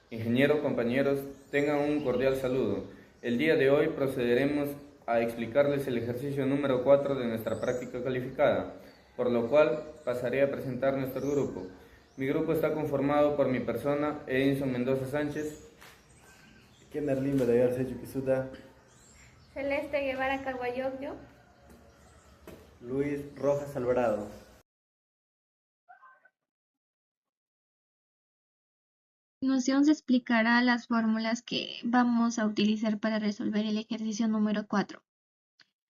Ingeniero, compañeros, tengan un cordial saludo. El día de hoy procederemos a explicarles el ejercicio número 4 de nuestra práctica calificada, por lo cual pasaré a presentar nuestro grupo. Mi grupo está conformado por mi persona, Edinson Mendoza Sánchez, Kenarlin Badagar Sechu Kisuda, Celeste Guevara Carguayoyo. Luis Rojas Alvarado. A continuación se explicará las fórmulas que vamos a utilizar para resolver el ejercicio número 4.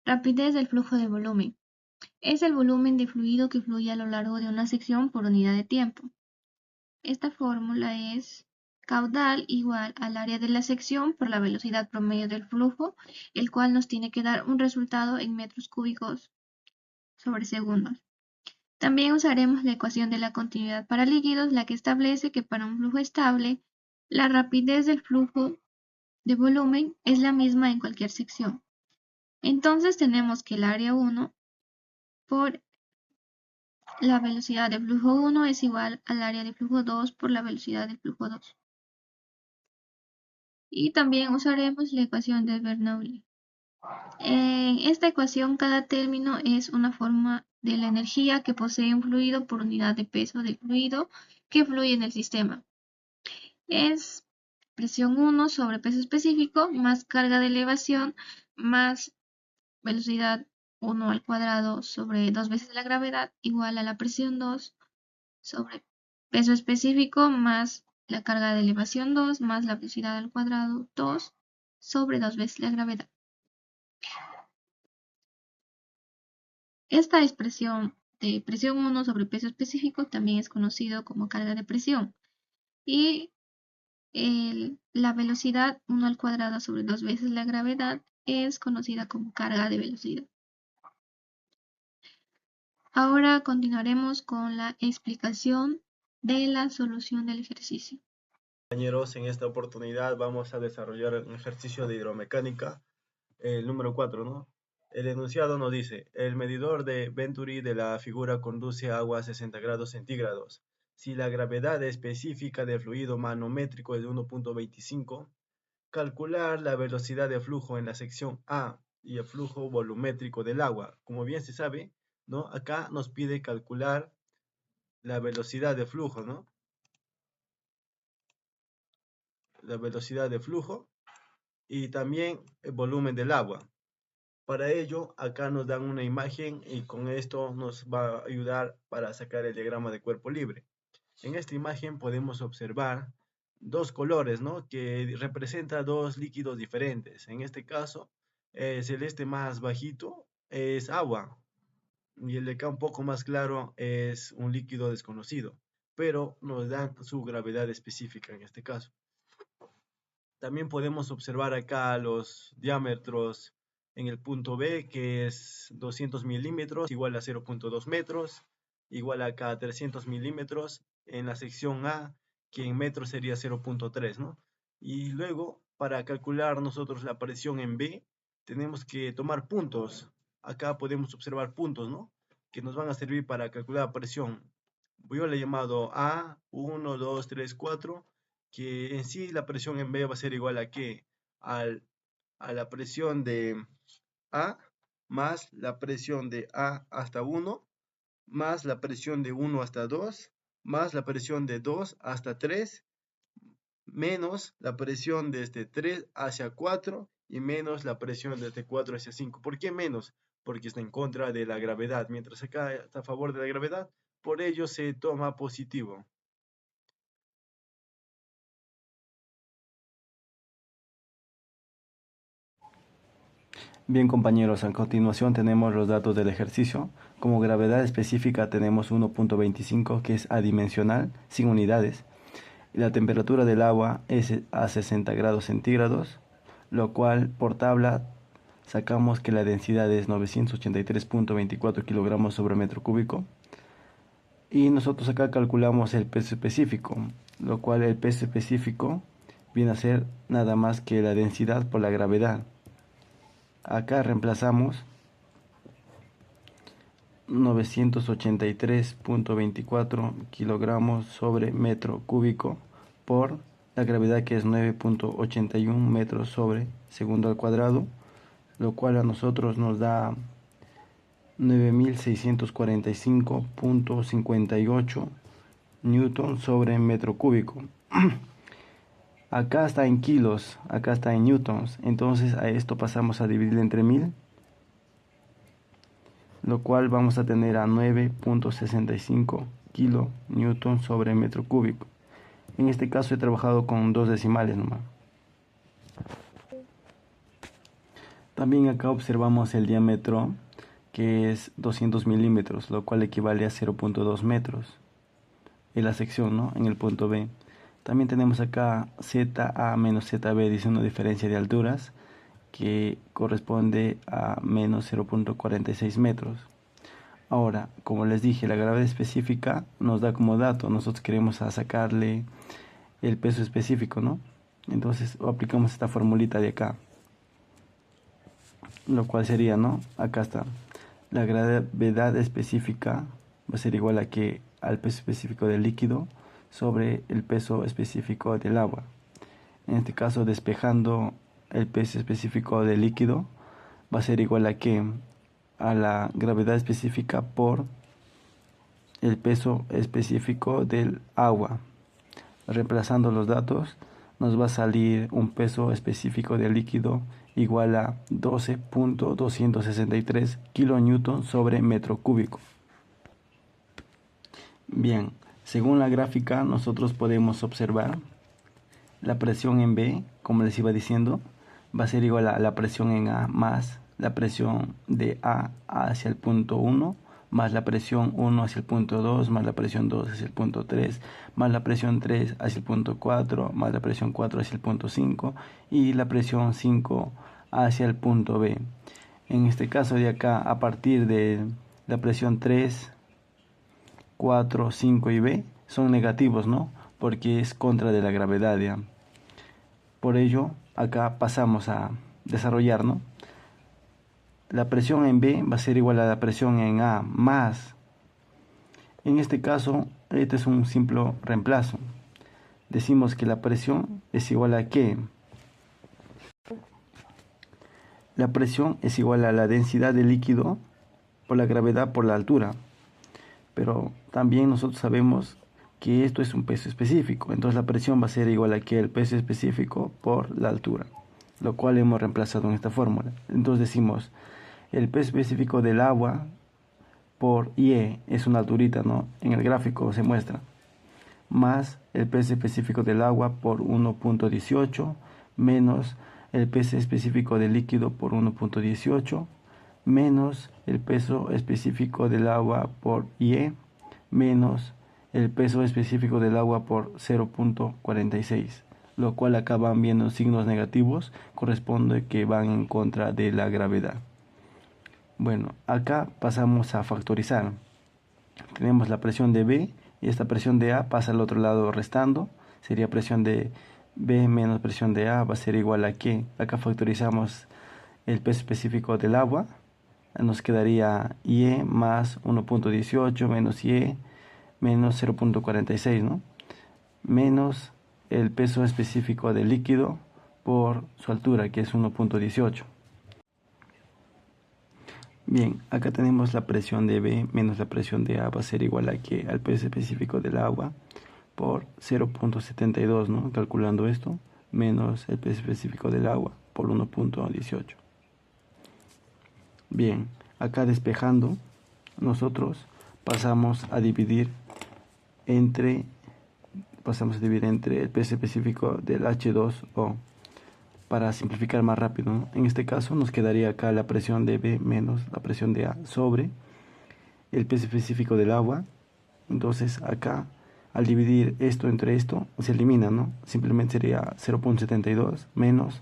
Rapidez del flujo de volumen. Es el volumen de fluido que fluye a lo largo de una sección por unidad de tiempo. Esta fórmula es caudal igual al área de la sección por la velocidad promedio del flujo, el cual nos tiene que dar un resultado en metros cúbicos sobre segundos. También usaremos la ecuación de la continuidad para líquidos, la que establece que para un flujo estable, la rapidez del flujo de volumen es la misma en cualquier sección. Entonces tenemos que el área 1 por la velocidad de flujo 1 es igual al área de flujo 2 por la velocidad de flujo 2. Y también usaremos la ecuación de Bernoulli. En esta ecuación, cada término es una forma de la energía que posee un fluido por unidad de peso del fluido que fluye en el sistema. Es presión 1 sobre peso específico más carga de elevación más velocidad 1 al cuadrado sobre 2 veces la gravedad igual a la presión 2 sobre peso específico más la carga de elevación 2 más la velocidad al cuadrado 2 sobre 2 veces la gravedad. Esta expresión de presión 1 sobre peso específico también es conocido como carga de presión y la velocidad 1 al cuadrado sobre 2 veces la gravedad es conocida como carga de velocidad. Ahora continuaremos con la explicación de la solución del ejercicio. Compañeros, en esta oportunidad vamos a desarrollar un ejercicio de hidromecánica, el número 4, ¿no? El enunciado nos dice, el medidor de Venturi de la figura conduce agua a 60 grados centígrados. Si la gravedad específica del fluido manométrico es de 1.25, calcular la velocidad de flujo en la sección A y el flujo volumétrico del agua. Como bien se sabe, ¿no? Acá nos pide calcular la velocidad de flujo, ¿no? La velocidad de flujo y también el volumen del agua. Para ello, acá nos dan una imagen y con esto nos va a ayudar para sacar el diagrama de cuerpo libre. En esta imagen podemos observar dos colores, ¿no? Que representan dos líquidos diferentes. En este caso, el celeste más bajito es agua y el de acá un poco más claro es un líquido desconocido, pero nos dan su gravedad específica en este caso. También podemos observar acá los diámetros en el punto B, que es 200 milímetros, igual a 0.2 metros, igual acá a 300 milímetros, en la sección A, que en metros sería 0.3, ¿no? Y luego, para calcular nosotros la presión en B, tenemos que tomar puntos. Acá podemos observar puntos, ¿no? Que nos van a servir para calcular la presión. Yo le he llamado A, 1, 2, 3, 4, que en sí la presión en B va a ser igual a qué? Al, a la presión de A más la presión de A hasta 1 más la presión de 1 hasta 2 más la presión de 2 hasta 3 menos la presión desde 3 hacia 4 y menos la presión desde 4 hacia 5. ¿Por qué menos? Porque está en contra de la gravedad, mientras acá está a favor de la gravedad, por ello se toma positivo. Bien compañeros, a continuación tenemos los datos del ejercicio. Como gravedad específica tenemos 1.25 que es adimensional, sin unidades. Y la temperatura del agua es a 60 grados centígrados, lo cual por tabla sacamos que la densidad es 983.24 kilogramos sobre metro cúbico. Y nosotros acá calculamos el peso específico, lo cual el peso específico viene a ser nada más que la densidad por la gravedad. Acá reemplazamos 983.24 kilogramos sobre metro cúbico por la gravedad, que es 9.81 metros sobre segundo al cuadrado, lo cual a nosotros nos da 9645.58 newton sobre metro cúbico. Acá está en kilos, acá está en newtons, entonces a esto pasamos a dividir entre 1000, lo cual vamos a tener a 9.65 kilonewton sobre metro cúbico. En este caso he trabajado con 2 decimales nomás. También acá observamos el diámetro, que es 200 milímetros, lo cual equivale a 0.2 metros en la sección, ¿no? En el punto B. También tenemos acá ZA menos ZB, dice una diferencia de alturas que corresponde a menos 0.46 metros. Ahora, como les dije, la gravedad específica nos da como dato, nosotros queremos sacarle el peso específico, ¿no? Entonces aplicamos esta formulita de acá, lo cual sería, ¿no? Acá está, la gravedad específica va a ser igual a que al peso específico del líquido sobre el peso específico del agua. En este caso, despejando el peso específico del líquido va a ser igual a que a la gravedad específica por el peso específico del agua. Reemplazando los datos, nos va a salir un peso específico del líquido igual a 12.263 kilonewton sobre metro cúbico. Bien, según la gráfica nosotros podemos observar la presión en B, como les iba diciendo, va a ser igual a la presión en A más la presión de A hacia el punto 1, más la presión 1 hacia el punto 2, más la presión 2 hacia el punto 3, más la presión 3 hacia el punto 4, más la presión 4 hacia el punto 5 y la presión 5 hacia el punto B. En este caso de acá, a partir de la presión 3, 4, 5 y B son negativos, ¿no? Porque es contra de la gravedad, ¿ya? Por ello, acá pasamos a desarrollar, ¿no? La presión en B va a ser igual a la presión en A más. En este caso, este es un simple reemplazo. Decimos que la presión es igual a ¿qué? La presión es igual a la densidad del líquido por la gravedad por la altura. Pero también nosotros sabemos que esto es un peso específico. Entonces la presión va a ser igual a que el peso específico por la altura, lo cual hemos reemplazado en esta fórmula. Entonces decimos el peso específico del agua por IE, es una alturita, ¿no? En el gráfico se muestra, más el peso específico del agua por 1.18 menos el peso específico del líquido por 1.18 menos el peso específico del agua por IE menos el peso específico del agua por 0.46, lo cual acá van viendo signos negativos, corresponde que van en contra de la gravedad. Bueno, acá pasamos a factorizar. Tenemos la presión de B y esta presión de A pasa al otro lado restando, sería presión de B menos presión de A va a ser igual a que, acá factorizamos el peso específico del agua, nos quedaría IE más 1.18 menos IE menos 0.46, ¿no? Menos el peso específico del líquido por su altura, que es 1.18. Bien, acá tenemos la presión de B menos la presión de A va a ser igual a que al peso específico del agua por 0.72, ¿no? Calculando esto, menos el peso específico del agua por 1.18. Bien, acá despejando, nosotros pasamos a dividir entre el peso específico del H2O para simplificar más rápido, ¿no? En este caso nos quedaría acá la presión de B menos la presión de A sobre el peso específico del agua. Entonces acá al dividir esto entre esto se elimina, ¿no? Simplemente sería 0.72 menos.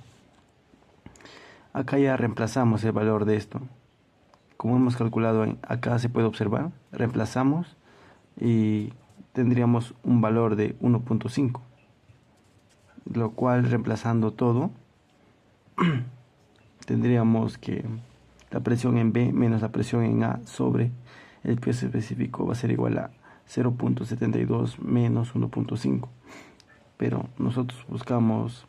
Acá ya reemplazamos el valor de esto. Como hemos calculado acá se puede observar, reemplazamos y tendríamos un valor de 1.5, lo cual reemplazando todo tendríamos que la presión en B menos la presión en A sobre el peso específico va a ser igual a 0.72 menos 1.5. pero nosotros buscamos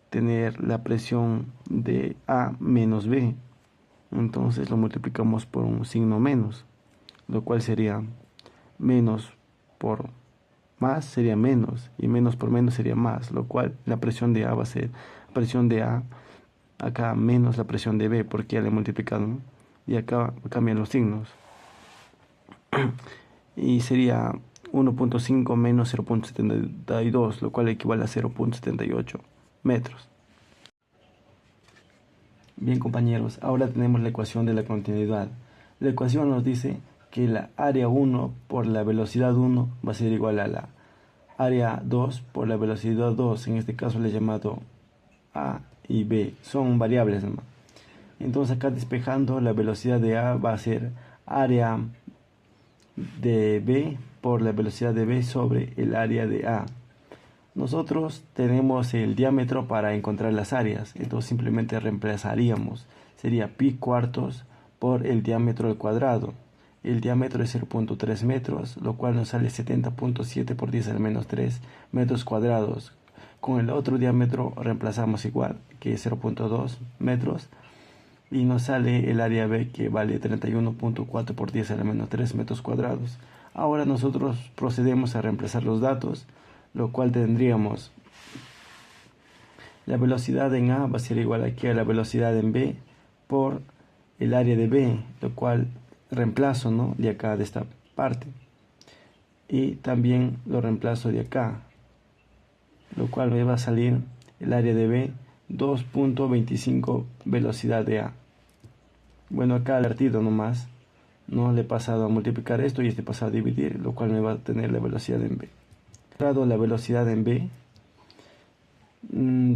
tener la presión de A menos B. Entonces lo multiplicamos por un signo menos, lo cual sería menos por más sería menos y menos por menos sería más, lo cual la presión de A va a ser presión de A acá menos la presión de B porque ya le he multiplicado, ¿no? Y acá cambian los signos y sería 1.5 menos 0.72, lo cual equivale a 0.78 metros. Bien, compañeros, ahora tenemos la ecuación de la continuidad. La ecuación nos dice que la área 1 por la velocidad 1 va a ser igual a la área 2 por la velocidad 2. En este caso le he llamado A y B. Son variables, ¿no? Entonces acá despejando, la velocidad de A va a ser área de B por la velocidad de B sobre el área de A. Nosotros tenemos el diámetro para encontrar las áreas, entonces simplemente reemplazaríamos. Sería pi cuartos por el diámetro al cuadrado. El diámetro es 0.3 metros, lo cual nos sale 70.7 por 10 al menos 3 metros cuadrados. Con el otro diámetro reemplazamos igual, que es 0.2 metros. Y nos sale el área B, que vale 31.4 por 10 a la menos 3 metros cuadrados. Ahora nosotros procedemos a reemplazar los datos, lo cual tendríamos la velocidad en A va a ser igual aquí a la velocidad en B por el área de B, lo cual reemplazo, ¿no?, de acá, de esta parte, y también lo reemplazo de acá, lo cual me va a salir el área de B 2.25 velocidad de A. Bueno, acá he vertido nomás, no le he pasado a multiplicar esto y este pasado a dividir, lo cual me va a tener la velocidad en B. Dado la velocidad en B,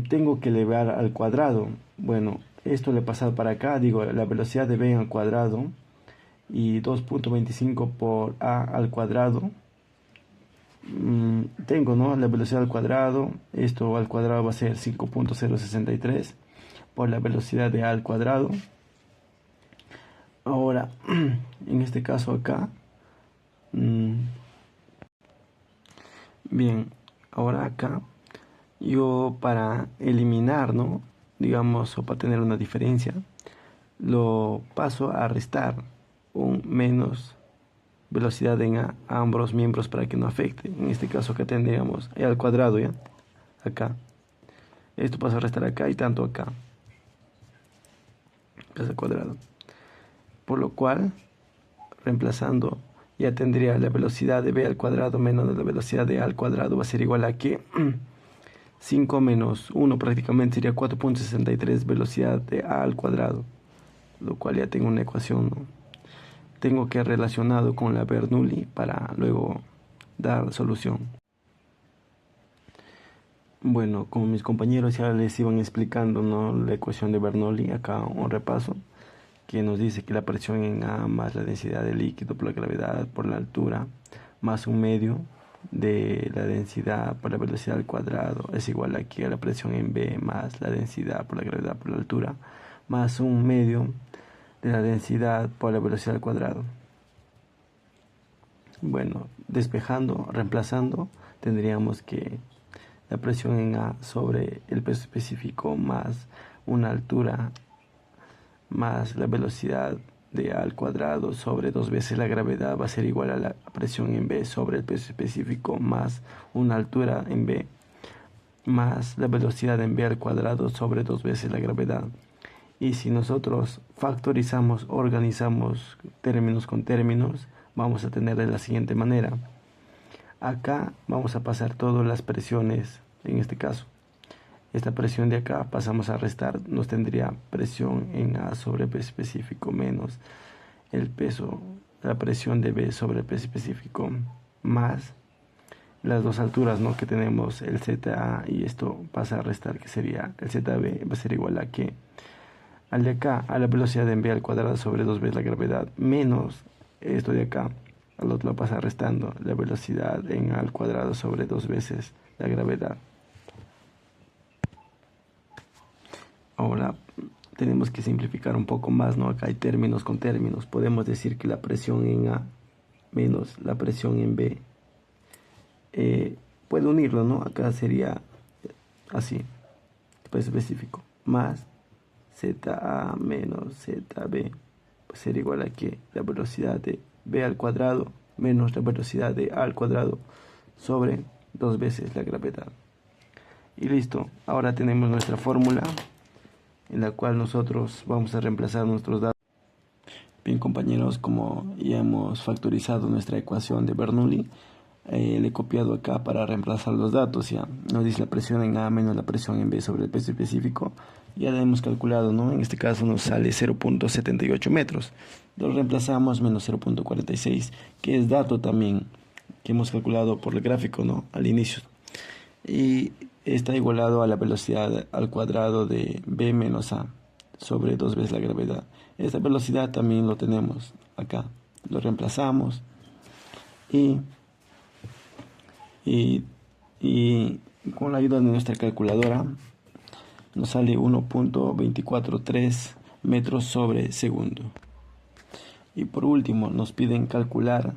tengo que elevar al cuadrado. Bueno, esto le he pasado para acá, digo la velocidad de B al cuadrado y 2.25 por A al cuadrado. Tengo, ¿no?, la velocidad al cuadrado, esto al cuadrado va a ser 5.063 por la velocidad de A al cuadrado. Ahora, en este caso acá, bien, ahora acá, yo para eliminar, ¿no?, digamos, o para tener una diferencia, lo paso a restar un menos velocidad en a ambos miembros para que no afecte. En este caso acá tendríamos E al cuadrado, ¿ya? Acá. Esto pasa a restar acá y tanto acá. Pasa al cuadrado. Por lo cual, reemplazando, ya tendría la velocidad de B al cuadrado menos la velocidad de A al cuadrado va a ser igual a que 5 menos 1 prácticamente sería 4.63 velocidad de A al cuadrado. Lo cual ya tengo una ecuación, ¿no? Tengo que relacionado con la Bernoulli para luego dar solución. Bueno, como mis compañeros ya les iban explicando, ¿no?, la ecuación de Bernoulli, acá un repaso que nos dice que la presión en A más la densidad del líquido por la gravedad por la altura más un medio de la densidad por la velocidad al cuadrado es igual aquí a la presión en B más la densidad por la gravedad por la altura más un medio de la densidad por la velocidad al cuadrado. Bueno, despejando, reemplazando, tendríamos que la presión en A sobre el peso específico más una altura más la velocidad de A al cuadrado sobre 2 veces la gravedad va a ser igual a la presión en B sobre el peso específico más una altura en B más la velocidad en B al cuadrado sobre 2 veces la gravedad. Y si nosotros factorizamos, organizamos términos con términos, vamos a tener de la siguiente manera. Acá vamos a pasar todas las presiones, en este caso. Esta presión de acá pasamos a restar, nos tendría presión en A sobre P específico menos el peso, la presión de B sobre el P específico más las dos alturas, ¿no?, que tenemos el ZA, y esto pasa a restar, que sería el ZB va a ser igual a que al de acá, a la velocidad en B al cuadrado sobre 2 veces la gravedad, menos esto de acá, al otro lo pasa restando, la velocidad en A al cuadrado sobre 2 veces la gravedad. Ahora tenemos que simplificar un poco más, ¿no? Acá hay términos con términos. Podemos decir que la presión en A menos la presión en B puede unirlo, ¿no? Acá sería así, pues específico, más ZA menos ZB, pues sería igual a que la velocidad de B al cuadrado menos la velocidad de A al cuadrado sobre 2 veces la gravedad. Y listo, ahora tenemos nuestra fórmula en la cual nosotros vamos a reemplazar nuestros datos. Bien compañeros, como ya hemos factorizado nuestra ecuación de Bernoulli, le he copiado acá para reemplazar los datos. Ya nos dice la presión en A menos la presión en B sobre el peso específico. Ya la hemos calculado, ¿no? En este caso nos sale 0.78 metros. Lo reemplazamos menos 0.46, que es dato también que hemos calculado por el gráfico, ¿no? Al inicio. Y está igualado a la velocidad al cuadrado de B menos A sobre 2 veces la gravedad. Esta velocidad también lo tenemos acá. Lo reemplazamos y con la ayuda de nuestra calculadora nos sale 1.243 metros sobre segundo. Y por último nos piden calcular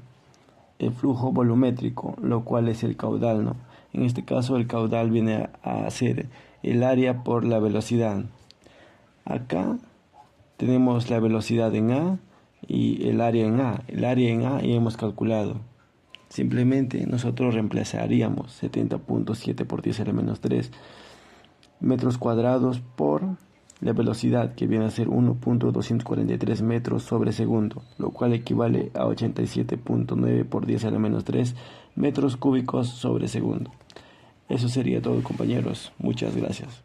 el flujo volumétrico, lo cual es el caudal, ¿no? En este caso el caudal viene a ser el área por la velocidad. Acá tenemos la velocidad en A y el área en A. El área en A ya hemos calculado. Simplemente nosotros reemplazaríamos 70.7 por 10 a la menos 3 metros cuadrados por la velocidad, que viene a ser 1.243 metros sobre segundo, lo cual equivale a 87.9 por 10 a la menos 3 metros cúbicos sobre segundo. Eso sería todo, compañeros. Muchas gracias.